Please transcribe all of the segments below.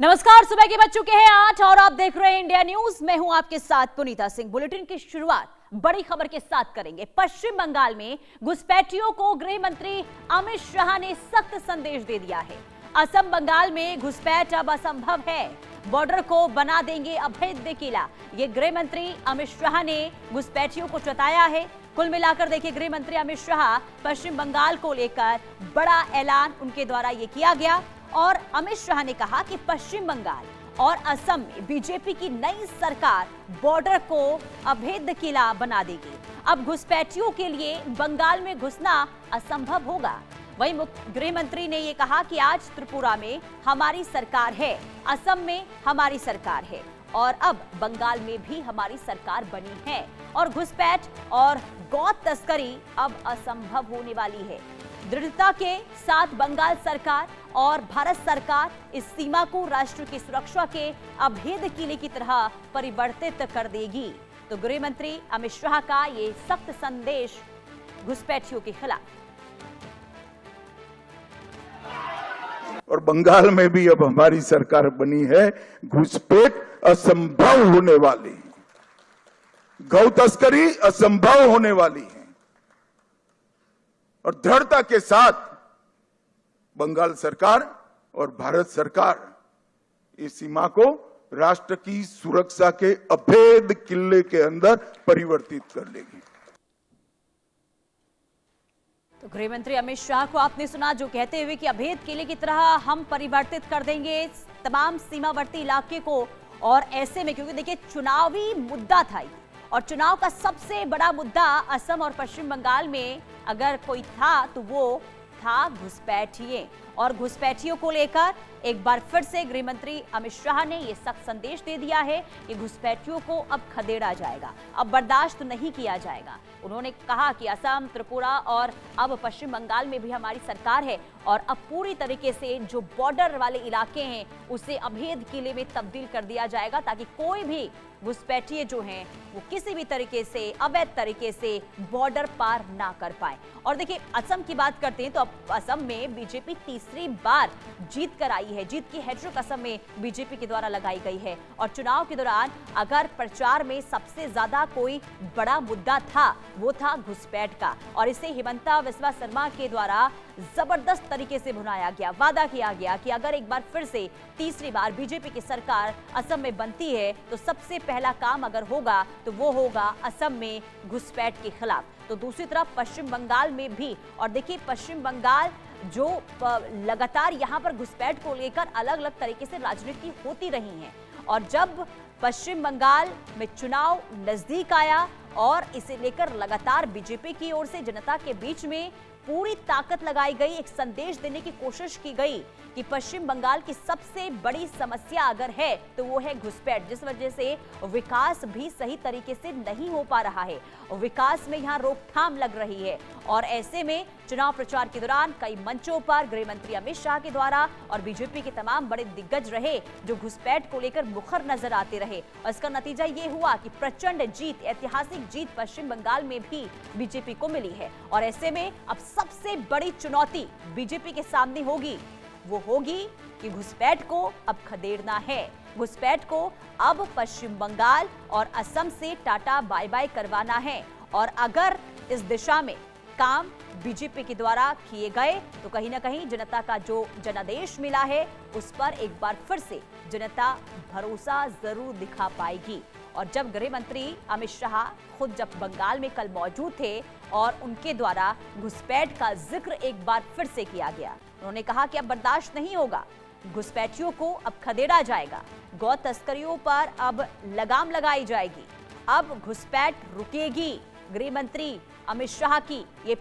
नमस्कार, सुबह के बज चुके हैं 8 और आप देख रहे हैं इंडिया न्यूज। मैं हूं आपके साथ पुनीता सिंह। बुलेटिन की शुरुआत बड़ी खबर के साथ करेंगे। पश्चिम बंगाल में घुसपैठियों को गृह मंत्री अमित शाह ने सख्त संदेश दे दिया है। असम बंगाल में घुसपैठ अब असंभव है, बॉर्डर को बना देंगे अभेद्य किला, ये गृह मंत्री अमित शाह ने घुसपैठियों को चेताया है। कुल मिलाकर देखिए, गृह मंत्री अमित शाह पश्चिम बंगाल को लेकर बड़ा ऐलान उनके द्वारा ये किया गया और अमित शाह ने कहा कि पश्चिम बंगाल और असम में बीजेपी की नई सरकार बॉर्डर को अभेद्य किला बना देगी। अब घुसपैठियों के लिए बंगाल में घुसना असंभव होगा। वहीं गृह मंत्री ने यह कहा कि आज त्रिपुरा में हमारी सरकार है, असम में हमारी सरकार है और अब बंगाल में भी हमारी सरकार बनी है और घुसपैठ और गौ तस्करी अब असंभव होने वाली है। दृढ़ता के साथ बंगाल सरकार और भारत सरकार इस सीमा को राष्ट्र की सुरक्षा के अभेद्य किले की तरह परिवर्तित कर देगी। तो गृह मंत्री अमित शाह का ये सख्त संदेश घुसपैठियों के खिलाफ। और बंगाल में भी अब हमारी सरकार बनी है, घुसपैठ असंभव होने वाली, गौ तस्करी असंभव होने वाली है और दृढ़ता के साथ बंगाल सरकार और भारत सरकार इस सीमा को राष्ट्र की सुरक्षा के अभेद्य किले के अंदर परिवर्तित कर लेगी। तो गृह मंत्री अमित शाह को आपने सुना, जो कहते हुए कि अभेद्य किले की तरह हम परिवर्तित कर देंगे तमाम सीमावर्ती इलाके को। और ऐसे में क्योंकि देखिए चुनावी मुद्दा था और चुनाव का सबसे बड़ा मुद्दा असम और पश्चिम बंगाल में अगर कोई था तो वो था घुसपैठिए। और घुसपैठियों को लेकर एक बार फिर से गृह मंत्री अमित शाह ने यह सख्त संदेश दे दिया है कि घुसपैठियों को अब खदेड़ा जाएगा, अब बर्दाश्त नहीं किया जाएगा। उन्होंने कहा कि असम, त्रिपुरा और अब पश्चिम बंगाल में भी हमारी सरकार है और अब पूरी तरीके से जो बॉर्डर वाले इलाके हैं उसे अभेद्य किले में तब्दील कर दिया जाएगा ताकि कोई भी घुसपैठिए जो हैं वो किसी भी तरीके से अवैध तरीके से बॉर्डर पार ना कर पाए। और देखिए असम की बात करते हैं तो अब असम में बीजेपी तीसरी बार जीत कर आई है। जीत की हैट्रिक असम में बीजेपी के द्वारा लगाई गई है और चुनाव के दौरान अगर प्रचार में सबसे ज्यादा कोई बड़ा मुद्दा था वो था घुसपैठ का और इसे हिमंता बिस्वा शर्मा के द्वारा जबरदस्त तरीके से भुनाया गया। वादा किया गया कि अगर एक बार फिर से तीसरी बार बीजेपी की सरकार असम में बनती है तो सबसे पहला काम अगर होगा तो वो होगा असम में घुसपैठ के खिलाफ। तो दूसरी तरफ पश्चिम बंगाल में भी, और देखिए पश्चिम बंगाल जो लगातार यहाँ पर घुसपैठ को लेकर अलग अलग तरीके से राजनीति होती रही है और जब पश्चिम बंगाल में चुनाव नजदीक आया और इसे लेकर लगातार बीजेपी की ओर से जनता के बीच में पूरी ताकत लगाई गई, एक संदेश देने की कोशिश की गई कि पश्चिम बंगाल की सबसे बड़ी समस्या अगर है तो वो है घुसपैठ, जिस वजह से विकास भी सही तरीके से नहीं हो पा रहा है, विकास में यहाँ रोकथाम लग रही है। और ऐसे में चुनाव प्रचार के दौरान कई मंचों पर गृह मंत्री अमित शाह के द्वारा और बीजेपी के तमाम बड़े दिग्गज रहे जो घुसपैठ को लेकर मुखर नजर आते रहे और इसका नतीजा ये हुआ कि प्रचंड जीत, ऐतिहासिक जीत पश्चिम बंगाल में भी बीजेपी को मिली है। और ऐसे में अब सबसे बड़ी चुनौती बीजेपी के सामने होगी, वो होगी कि घुसपैठ को अब खदेड़ना है। घुसपैठ को अब पश्चिम बंगाल और असम से टाटा बाय बाय करवाना है और अगर इस दिशा में काम बीजेपी के द्वारा किए गए तो कहीं ना कहीं जनता का जो जनादेश मिला है उस पर एक बार फिर से जनता भरोसा जरूर दिखा पाएगी। और जब गृह मंत्री अमित शाह खुद जब बंगाल में कल मौजूद थे और उनके द्वारा घुसपैठ का जिक्र एक बार फिर से किया गया, उन्होंने कहा कि अब बर्दाश्त नहीं होगा, घुसपैठियों को अब खदेड़ा जाएगा, गौ तस्करियों पर अब लगाम लगाई जाएगी, अब घुसपैठ रुकेगी। गृह मंत्री अमित शाह की ये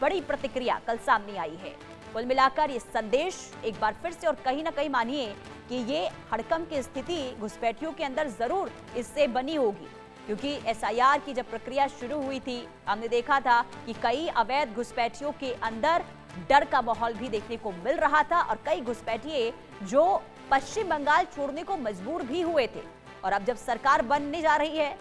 बड़ी प्रतिक्रिया कल सामने आई है। कुल मिलाकर ये संदेश एक बार फिर से और कहीं ना कहीं मानिए कि ये हड़कंप की स्थिति घुसपैठियों के अंदर जरूर इससे बनी होगी, क्योंकि एसआईआर की जब प्रक्रिया शुरू हुई थी हमने देखा था कि कई अवैध घुसपैठियों के अंदर डर का माहौल भी देखने को मिल रहा था और कई घुसपैठिए जो पश्चिम बंगाल छोड़ने को मजबूर भी हुए थे। और अब जब सरकार बनने जा रही है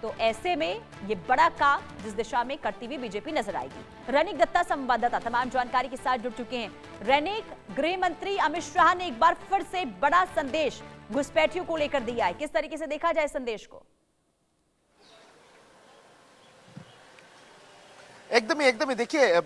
तो ऐसे में ये बड़ा काम जिस दिशा में करती हुई बीजेपी नजर आएगी। रैनिक दत्ता संवाददाता तमाम जानकारी के साथ जुड़ चुके हैं। रैनिक, गृह मंत्री अमित शाह ने एक बार फिर से बड़ा संदेश घुसपैठियों को लेकर दिया है, किस तरीके से देखा जाए संदेश को? एकदम ही देखिए,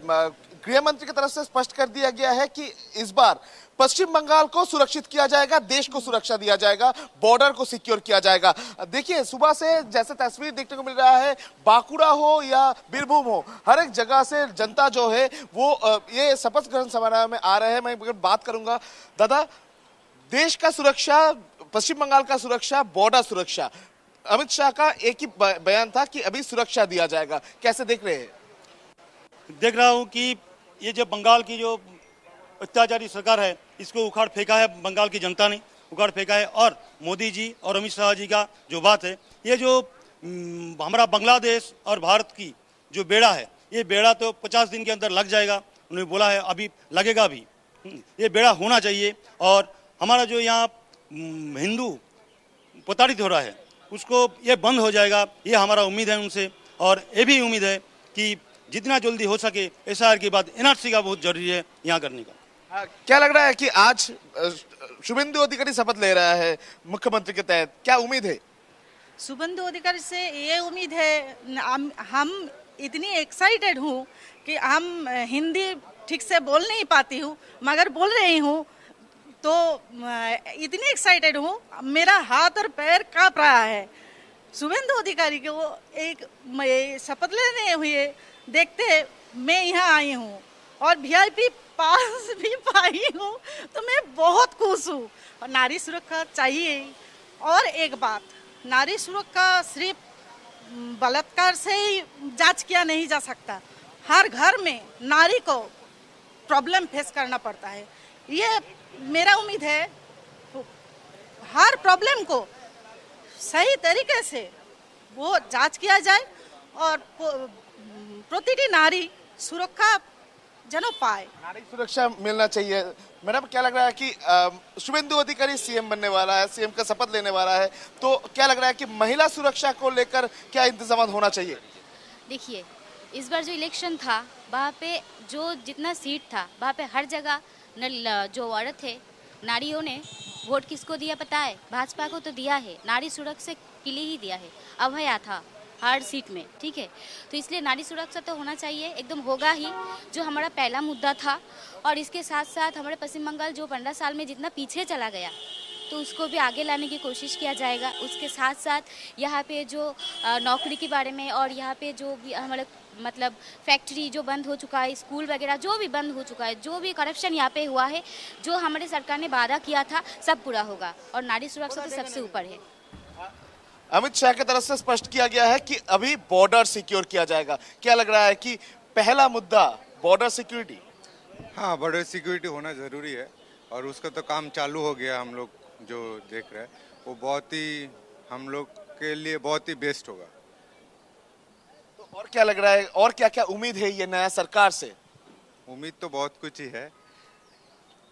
गृह मंत्री की तरफ से स्पष्ट कर दिया गया है कि इस बार पश्चिम बंगाल को सुरक्षित किया जाएगा, देश को सुरक्षा दिया जाएगा, बॉर्डर को सिक्योर किया जाएगा। देखिए, सुबह से जैसे तस्वीर देखने को मिल रहा है, बांकुड़ा हो या बीरभूम हो, हर एक जगह से जनता जो है वो ये शपथ ग्रहण समारोह में आ रहे हैं। मैं बात करूंगा दादा, देश का सुरक्षा, पश्चिम बंगाल का सुरक्षा, बॉर्डर सुरक्षा, अमित शाह का एक ही बयान था कि अभी सुरक्षा दिया जाएगा, कैसे देख रहे हैं? देख रहा हूँ कि ये जो बंगाल की जो अत्याचारी सरकार है, इसको उखाड़ फेंका है, बंगाल की जनता ने उखाड़ फेंका है। और मोदी जी और अमित शाह जी का जो बात है, ये जो हमारा बांग्लादेश और भारत की जो बेड़ा है, ये बेड़ा तो 50 दिन के अंदर लग जाएगा, उन्होंने बोला है, अभी लगेगा भी। ये बेड़ा होना चाहिए। और हमारा जो यहाँ हिंदू प्रताड़ित हो रहा है, उसको ये बंद हो जाएगा, ये हमारा उम्मीद है उनसे। और ये भी उम्मीद है कि जितना जल्दी हो सके एसआईआर के बाद एनआरसी का बहुत जरूरी है यहाँ करने का। क्या लग रहा है कि आज शुभेंदु अधिकारी शपथ ले रहा है मुख्यमंत्री के तहत, क्या उम्मीद है? शुभेंदु अधिकारी से ये उम्मीद है, हम इतनी एक्साइटेड हूँ कि हम हिंदी ठीक से बोल नहीं पाती हूँ, मगर बोल रही हूँ, तो इतनी एक्साइटेड हूँ, मेरा हाथ और पैर कांप रहा है। शुभेंदु अधिकारी को एक शपथ लेने हुए देखते मैं यहाँ आई हूँ और वीआईपी पास भी पाई हूँ, तो मैं बहुत खुश हूँ। और नारी सुरक्षा चाहिए। और एक बात, नारी सुरक्षा सिर्फ बलात्कार से ही जांच किया नहीं जा सकता, हर घर में नारी को प्रॉब्लम फेस करना पड़ता है। ये मेरा उम्मीद है हर प्रॉब्लम को सही तरीके से वो जांच किया जाए और प्रतिटी नारी सुरक्षा जनो पाए, नारी सुरक्षा मिलना चाहिए। मैडम, क्या लग रहा है कि शुभेंदु अधिकारी सीएम बनने वाला है, सीएम का शपथ लेने वाला है, तो क्या लग रहा है कि महिला सुरक्षा को लेकर क्या इंतजाम होना चाहिए? देखिए, इस बार जो इलेक्शन था, वहाँ पे जो जितना सीट था, वहाँ पे हर जगह जो औरत है, नारियों ने वोट किसको दिया पता है? भाजपा को तो दिया है, नारी सुरक्षा के लिए ही दिया है। अभया था हर सीट में, ठीक है? तो इसलिए नारी सुरक्षा तो होना चाहिए, एकदम होगा ही, जो हमारा पहला मुद्दा था। और इसके साथ साथ हमारे पश्चिम बंगाल जो 15 साल में जितना पीछे चला गया, तो उसको भी आगे लाने की कोशिश किया जाएगा। उसके साथ साथ यहाँ पे जो नौकरी के बारे में, और यहाँ पे जो भी हमारे मतलब फैक्ट्री जो बंद हो चुका है, स्कूल वगैरह जो भी बंद हो चुका है, जो भी करप्शन यहाँ पे हुआ है, जो हमारे सरकार ने वादा किया था, सब पूरा होगा। और नारी सुरक्षा तो सबसे ऊपर है। अमित शाह की तरफ से स्पष्ट किया गया है कि अभी बॉर्डर सिक्योर किया जाएगा। क्या लग रहा है कि पहला मुद्दा बॉर्डर सिक्योरिटी? हाँ, बॉर्डर सिक्योरिटी होना ज़रूरी है और उसका तो काम चालू हो गया। हम लोग जो देख रहे हैं वो बहुत ही हम लोग के लिए बहुत ही बेस्ट होगा। तो और क्या लग रहा है, और क्या क्या उम्मीद है ये नया सरकार से? उम्मीद तो बहुत कुछ ही है।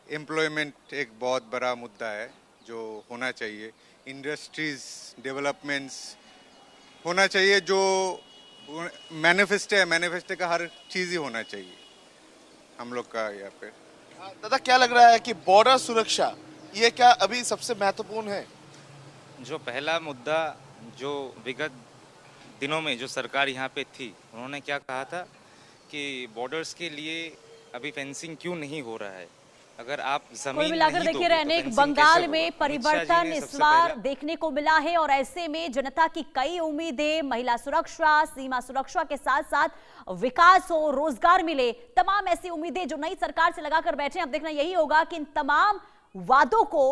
एम्प्लॉयमेंट एक बहुत बड़ा मुद्दा है जो होना चाहिए। इंडस्ट्रीज डेवलपमेंट्स होना चाहिए, जो मैनिफेस्टो है, मैनिफेस्टो का हर चीज़ ही होना चाहिए हम लोग का यहाँ पे। दादा, क्या लग रहा है कि बॉर्डर सुरक्षा ये क्या अभी सबसे महत्वपूर्ण है? जो पहला मुद्दा, जो विगत दिनों में जो सरकार यहाँ पे थी, उन्होंने क्या कहा था कि बॉर्डर्स के लिए अभी फेंसिंग क्यों नहीं हो रहा है। अगर आप जमीन कुल मिलाकर देखिए रैनिक, बंगाल में परिवर्तन इस बार देखने को मिला है और ऐसे में जनता की कई उम्मीदें, महिला सुरक्षा, सीमा सुरक्षा के साथ साथ विकास हो, रोजगार मिले, तमाम ऐसी उम्मीदें जो नई सरकार से लगाकर बैठे हैं। अब देखना यही होगा कि इन तमाम वादों को